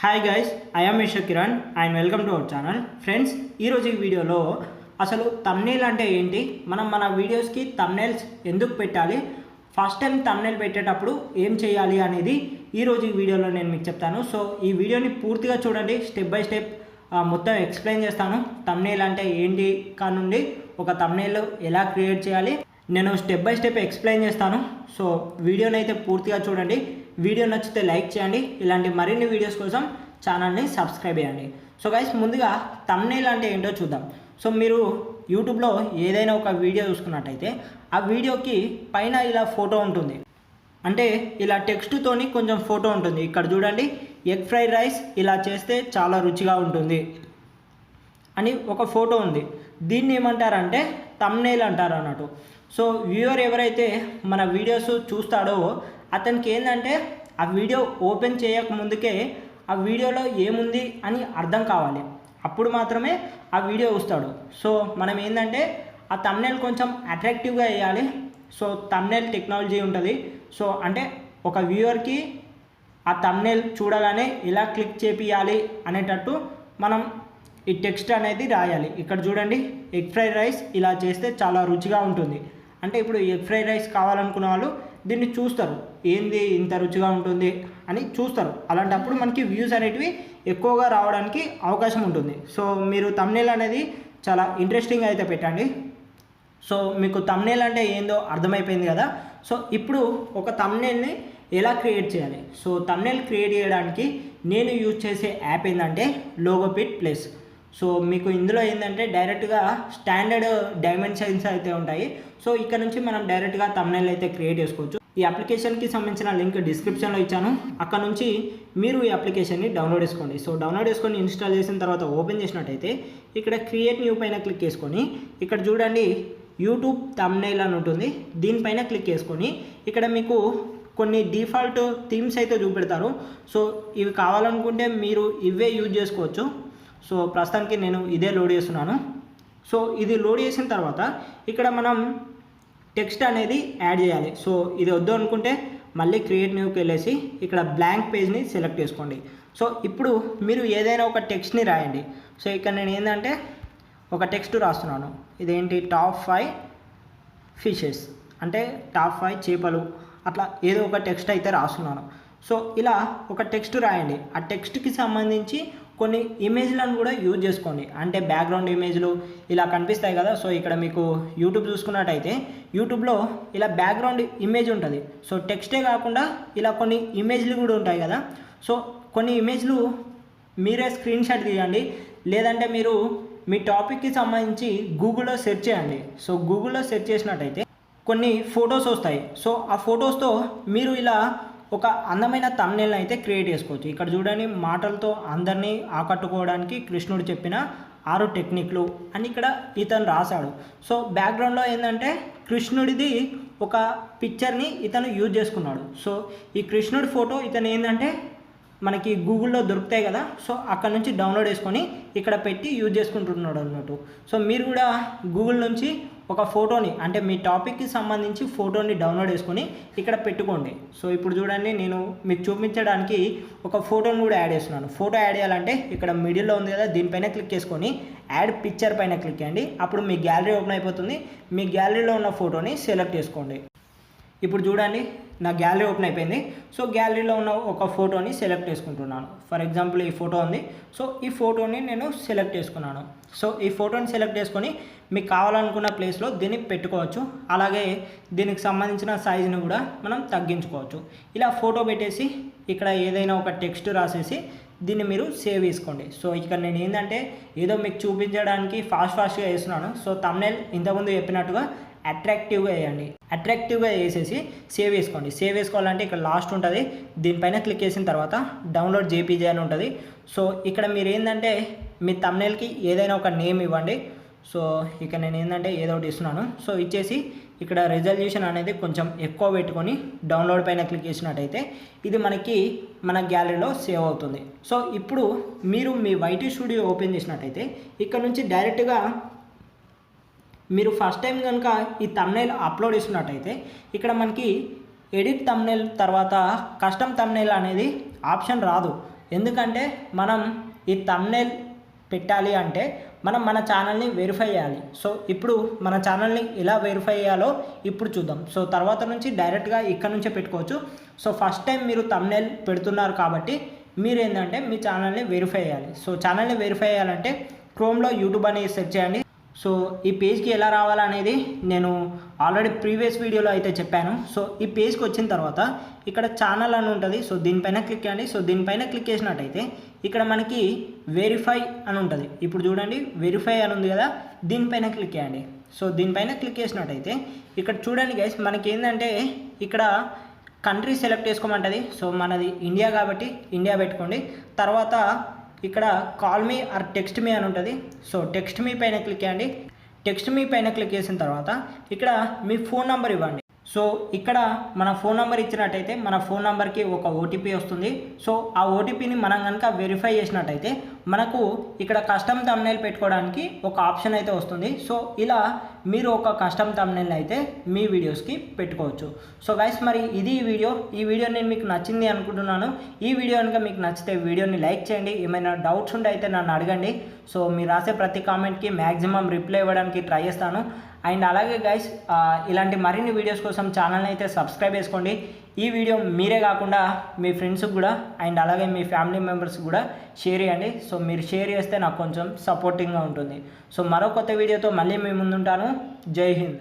Hi guys, I am mister Kiran and welcome to our channel. Friends, ఈరోజు ఈ వీడియోలో అసలు థంబ్నెయిల్ అంటే ఏంటి, మనం మన వీడియోస్కి థంబ్నెయిల్స్ ఎందుకు పెట్టాలి, ఫస్ట్ టైం థంబ్నెయిల్ పెట్టేటప్పుడు ఏం చేయాలి అనేది ఈరోజు ఈ వీడియోలో నేను మీకు చెప్తాను. సో ఈ వీడియోని పూర్తిగా చూడండి, స్టెప్ బై స్టెప్ మొత్తం ఎక్స్ప్లెయిన్ చేస్తాను. థంబ్నెయిల్ అంటే ఏంటి కానుండి ఒక థంబ్నెయిల్ ఎలా క్రియేట్ చేయాలి నేను స్టెప్ బై స్టెప్ ఎక్స్ప్లెయిన్ చేస్తాను. సో వీడియోని అయితే పూర్తిగా చూడండి. వీడియో నచ్చితే లైక్ చేయండి. ఇలాంటి మరిన్ని వీడియోస్ కోసం ఛానల్ని సబ్స్క్రైబ్ చేయండి. సో గైస్, ముందుగా థంబ్నెయిల్ అంటే ఏంటో చూద్దాం. సో మీరు యూట్యూబ్లో ఏదైనా ఒక వీడియో చూసుకున్నట్టయితే ఆ వీడియోకి పైన ఇలా ఫోటో ఉంటుంది, అంటే ఇలా టెక్స్ట్తోని కొంచెం ఫోటో ఉంటుంది. ఇక్కడ చూడండి, ఎగ్ ఫ్రైడ్ రైస్ ఇలా చేస్తే చాలా రుచిగా ఉంటుంది అని ఒక ఫోటో ఉంది. దీన్ని ఏమంటారంటే థంబ్నెయిల్ అంటారు అన్నట్టు. సో వ్యూవర్ ఎవరైతే మన వీడియోస్ చూస్తాడో అతనికి ఏంటంటే ఆ వీడియో ఓపెన్ చేయక ముందుకే ఆ వీడియోలో ఏముంది అని అర్థం కావాలి, అప్పుడు మాత్రమే ఆ వీడియో చూస్తాడు. సో మనం ఏంటంటే ఆ థంబ్నెయిల్ కొంచెం అట్రాక్టివ్గా వేయాలి. సో థంబ్నెయిల్ టెక్నాలజీ ఉంటుంది. సో అంటే ఒక వ్యూవర్కి ఆ థంబ్నెయిల్ చూడగానే ఎలా క్లిక్ చేపియాలి అనేటట్టు మనం ఈ టెక్స్ట్ అనేది రాయాలి. ఇక్కడ చూడండి, ఎగ్ ఫ్రైడ్ రైస్ ఇలా చేస్తే చాలా రుచిగా ఉంటుంది అంటే ఇప్పుడు ఎగ్ ఫ్రైడ్ రైస్ కావాలనుకున్న వాళ్ళు దీన్ని చూస్తారు, ఏంది ఇంత రుచిగా ఉంటుంది అని చూస్తారు. అలాంటప్పుడు మనకి వ్యూస్ అనేటివి ఎక్కువగా రావడానికి అవకాశం ఉంటుంది. సో మీరు థంబ్నెయిల్ అనేది చాలా ఇంట్రెస్టింగ్ అయితే పెట్టండి. సో మీకు థంబ్నెయిల్ అంటే ఏందో అర్థమైపోయింది కదా. సో ఇప్పుడు ఒక థంబ్నెయిల్ని ఎలా క్రియేట్ చేయాలి. సో థంబ్నెయిల్ క్రియేట్ చేయడానికి నేను యూజ్ చేసే యాప్ ఏంటంటే లోగోపిట్ ప్లస్. సో మీకు ఇందులో ఏంటంటే డైరెక్ట్గా స్టాండర్డ్ డైమెన్షన్స్ అయితే ఉంటాయి. సో ఇక్కడ నుంచి మనం డైరెక్ట్గా థంబ్నెయిల్ అయితే క్రియేట్ చేసుకోవచ్చు. ఈ అప్లికేషన్కి సంబంధించిన లింక్ డిస్క్రిప్షన్లో ఇచ్చాను, అక్కడ నుంచి మీరు ఈ అప్లికేషన్ని డౌన్లోడ్ చేసుకోండి. సో డౌన్లోడ్ చేసుకొని ఇన్స్టాల్ చేసిన తర్వాత ఓపెన్ చేసినట్టయితే ఇక్కడ క్రియేట్ న్యూ పైన క్లిక్ చేసుకొని ఇక్కడ చూడండి యూట్యూబ్ థంబ్నెయిల్ అని ఉంటుంది, దీనిపైన క్లిక్ చేసుకొని ఇక్కడ మీకు కొన్ని డిఫాల్ట్ థీమ్స్ అయితే చూపెడతారు. సో ఇవి కావాలనుకుంటే మీరు ఇవే యూజ్ చేసుకోవచ్చు. సో ప్రస్తుతానికి నేను ఇదే లోడ్ చేస్తున్నాను. సో ఇది లోడ్ చేసిన తర్వాత ఇక్కడ మనం టెక్స్ట్ అనేది యాడ్ చేయాలి. సో ఇది వద్దు అనుకుంటే మళ్ళీ క్రియేట్ న్యూకి వెళ్ళేసి ఇక్కడ బ్లాంక్ పేజ్ని సెలెక్ట్ చేసుకోండి. సో ఇప్పుడు మీరు ఏదైనా ఒక టెక్స్ట్ని రాయండి. సో ఇక్కడ నేను ఏంటంటే ఒక టెక్స్ట్ రాస్తున్నాను, ఇదేంటి టాప్ 5 ఫిషెస్ అంటే టాప్ 5 చేపలు, అట్లా ఏదో ఒక టెక్స్ట్ అయితే రాస్తున్నాను. సో ఇలా ఒక టెక్స్ట్ రాయండి. ఆ టెక్స్ట్కి సంబంధించి కొన్ని ఇమేజ్లను కూడా యూజ్ చేసుకోండి, అంటే బ్యాక్గ్రౌండ్ ఇమేజ్లు ఇలా కనిపిస్తాయి కదా. సో ఇక్కడ మీకు యూట్యూబ్ చూసుకున్నట్టయితే యూట్యూబ్లో ఇలా బ్యాక్గ్రౌండ్ ఇమేజ్ ఉంటుంది. సో టెక్స్టే కాకుండా ఇలా కొన్ని ఇమేజ్లు కూడా ఉంటాయి కదా. సో కొన్ని ఇమేజ్లు మీరే స్క్రీన్ షాట్ తీయండి, లేదంటే మీరు మీ టాపిక్కి సంబంధించి గూగుల్లో సెర్చ్ చేయండి. సో గూగుల్లో సెర్చ్ చేసినట్టయితే కొన్ని ఫొటోస్ వస్తాయి. సో ఆ ఫొటోస్తో మీరు ఇలా ఒక అందమైన థంబ్నెయిల్ అయితే క్రియేట్ చేసుకోవచ్చు. ఇక్కడ చూడండి, మాటలతో అందరినీ ఆకట్టుకోవడానికి కృష్ణుడు చెప్పిన 6 టెక్నిక్లు అని ఇక్కడ ఇతను రాశాడు. సో బ్యాక్గ్రౌండ్లో ఏంటంటే కృష్ణుడిది ఒక పిక్చర్ని ఇతను యూజ్ చేసుకున్నాడు. సో ఈ కృష్ణుడి ఫోటో ఇతను ఏంటంటే మనకి గూగుల్లో దొరుకుతాయి కదా. సో అక్కడ నుంచి డౌన్లోడ్ చేసుకొని ఇక్కడ పెట్టి యూజ్ చేసుకుంటున్నాడు అన్నట్టు. సో మీరు కూడా గూగుల్ నుంచి ఒక ఫోటోని, అంటే మీ టాపిక్కి సంబంధించి ఫోటోని డౌన్లోడ్ చేసుకొని ఇక్కడ పెట్టుకోండి. సో ఇప్పుడు చూడండి, నేను మీకు చూపించడానికి ఒక ఫోటోని కూడా యాడ్ చేస్తున్నాను. ఫోటో యాడ్ చేయాలంటే ఇక్కడ మిడిల్లో ఉంది కదా, దీనిపైన క్లిక్ చేసుకొని యాడ్ పిక్చర్ పైన క్లిక్ చేయండి. అప్పుడు మీ గ్యాలరీ ఓపెన్ అయిపోతుంది. మీ గ్యాలరీలో ఉన్న ఫోటోని సెలెక్ట్ చేసుకోండి. ఇప్పుడు చూడండి, నా గ్యాలరీ ఓపెన్ అయిపోయింది. సో గ్యాలరీలో ఉన్న ఒక ఫోటోని సెలెక్ట్ చేసుకుంటున్నాను. ఫర్ ఎగ్జాంపుల్ ఈ ఫోటో ఉంది. సో ఈ ఫోటోని నేను సెలెక్ట్ చేసుకున్నాను. సో ఈ ఫోటోని సెలెక్ట్ చేసుకొని మీకు కావాలనుకున్న ప్లేస్లో దీన్ని పెట్టుకోవచ్చు. అలాగే దీనికి సంబంధించిన సైజుని కూడా మనం తగ్గించుకోవచ్చు. ఇలా ఫోటో పెట్టేసి ఇక్కడ ఏదైనా ఒక టెక్స్ట్ రాసేసి దీన్ని మీరు సేవ్ చేసుకోండి. సో ఇక్కడ నేను ఏంటంటే ఏదో మీకు చూపించడానికి ఫాస్ట్గా వేస్తున్నాను. సో థంబ్నెయిల్ ఇంతకుముందు చెప్పినట్టుగా అట్రాక్టివ్గా వేయండి. అట్రాక్టివ్గా వేసేసి సేవ్ చేసుకోండి. సేవ్ చేసుకోవాలంటే ఇక్కడ లాస్ట్ ఉంటుంది, దీనిపైన క్లిక్ చేసిన తర్వాత డౌన్లోడ్ జేపీజే అని ఉంటుంది. సో ఇక్కడ మీరు ఏంటంటే మీ థంబ్నెయిల్కి ఏదైనా ఒక నేమ్ ఇవ్వండి. సో ఇక్కడ నేను ఏంటంటే ఏదో ఒకటి ఇస్తున్నాను. సో ఇచ్చేసి ఇక్కడ రిజల్యూషన్ అనేది కొంచెం ఎక్కువ పెట్టుకొని డౌన్లోడ్ పైన క్లిక్ చేసినట్టయితే ఇది మనకి మన గ్యాలరీలో సేవ్ అవుతుంది. సో ఇప్పుడు మీరు మీ వైటీ స్టూడియో ఓపెన్ చేసినట్టయితే ఇక్కడ నుంచి డైరెక్ట్గా మీరు ఫస్ట్ టైం కనుక ఈ థంబ్నెయిల్ అప్లోడ్ చేసినట్టయితే ఇక్కడ మనకి ఎడిట్ థంబ్నెయిల్ తర్వాత కస్టమ్ థంబ్నెయిల్ అనేది ఆప్షన్ రాదు. ఎందుకంటే మనం ఈ థంబ్నెయిల్ పెట్టాలి అంటే మనం మన ఛానల్ని వెరిఫై చేయాలి. సో ఇప్పుడు మన ఛానల్ని ఎలా వెరిఫై చేయాలో ఇప్పుడు చూద్దాం. సో తర్వాత నుంచి డైరెక్ట్గా ఇక్కడ నుంచే పెట్టుకోవచ్చు. సో ఫస్ట్ టైం మీరు థంబ్నెయిల్ పెడుతున్నారు కాబట్టి మీరు ఏంటంటే మీ ఛానల్ని వెరిఫై చేయాలి. సో ఛానల్ని వెరిఫై చేయాలంటే క్రోమ్లో యూట్యూబ్ అని సెర్చ్ చేయండి. సో ఈ పేజ్కి ఎలా రావాలనేది నేను ఆల్రెడీ ప్రీవియస్ వీడియోలో అయితే చెప్పాను. సో ఈ పేజ్కి వచ్చిన తర్వాత ఇక్కడ ఛానల్ అని ఉంటుంది. సో దీనిపైన క్లిక్ చేయండి. సో దీనిపైన క్లిక్ చేసినట్టయితే ఇక్కడ మనకి వెరిఫై అని ఉంటుంది. ఇప్పుడు చూడండి వెరిఫై అని ఉంది కదా, దీనిపైన క్లిక్ చేయండి. సో దీనిపైన క్లిక్ చేసినట్టయితే ఇక్కడ చూడండి గైస్, మనకి ఏంటంటే ఇక్కడ కంట్రీ సెలెక్ట్ చేసుకోమంటుంది. సో మనది ఇండియా కాబట్టి ఇండియా పెట్టుకోండి. తర్వాత ఇక్కడ call me or text me అని ఉంటుంది. సో టెక్స్ట్ మీ పైన క్లిక్ చేయండి. టెక్స్ట్ మీ పైన క్లిక్ చేసిన తర్వాత ఇక్కడ మీ ఫోన్ నెంబర్ ఇవ్వండి. సో ఇక్కడ మన ఫోన్ నెంబర్ ఇచ్చినట్టయితే మన ఫోన్ నెంబర్కి ఒక ఓటీపీ వస్తుంది. సో ఆ ఓటీపీని మనం కనుక వెరిఫై చేసినట్టయితే మనకు ఇక్కడ కస్టమ్ థంబ్నెయిల్ పెట్టుకోవడానికి ఒక ఆప్షన్ అయితే వస్తుంది. సో ఇలా మీరు ఒక కస్టమ్ థంబ్నెయిల్ అయితే మీ వీడియోస్కి పెట్టుకోవచ్చు. సో గైస్, మరి ఇది ఈ వీడియో నేను మీకు నచ్చింది అనుకుంటున్నాను. ఈ వీడియో కనుక మీకు నచ్చితే వీడియోని లైక్ చేయండి. ఏమైనా డౌట్స్ ఉంటే అయితే నన్ను అడగండి. సో మీరు రాసే ప్రతి కామెంట్కి మ్యాక్సిమం రిప్లై ఇవ్వడానికి ట్రై చేస్తాను. అండ్ అలాగే గైస్, ఇలాంటి మరిన్ని వీడియోస్ కోసం ఛానల్ని అయితే సబ్స్క్రైబ్ చేసుకోండి. ఈ వీడియో మీరే కాకుండా మీ ఫ్రెండ్స్కి కూడా అండ్ అలాగే మీ ఫ్యామిలీ మెంబర్స్కి కూడా షేర్ చేయండి. సో మీరు షేర్ చేస్తే నాకు కొంచెం సపోర్టింగ్గా ఉంటుంది. సో మరో కొత్త వీడియోతో మళ్ళీ మీ ముందుంటాను. జై హింద్.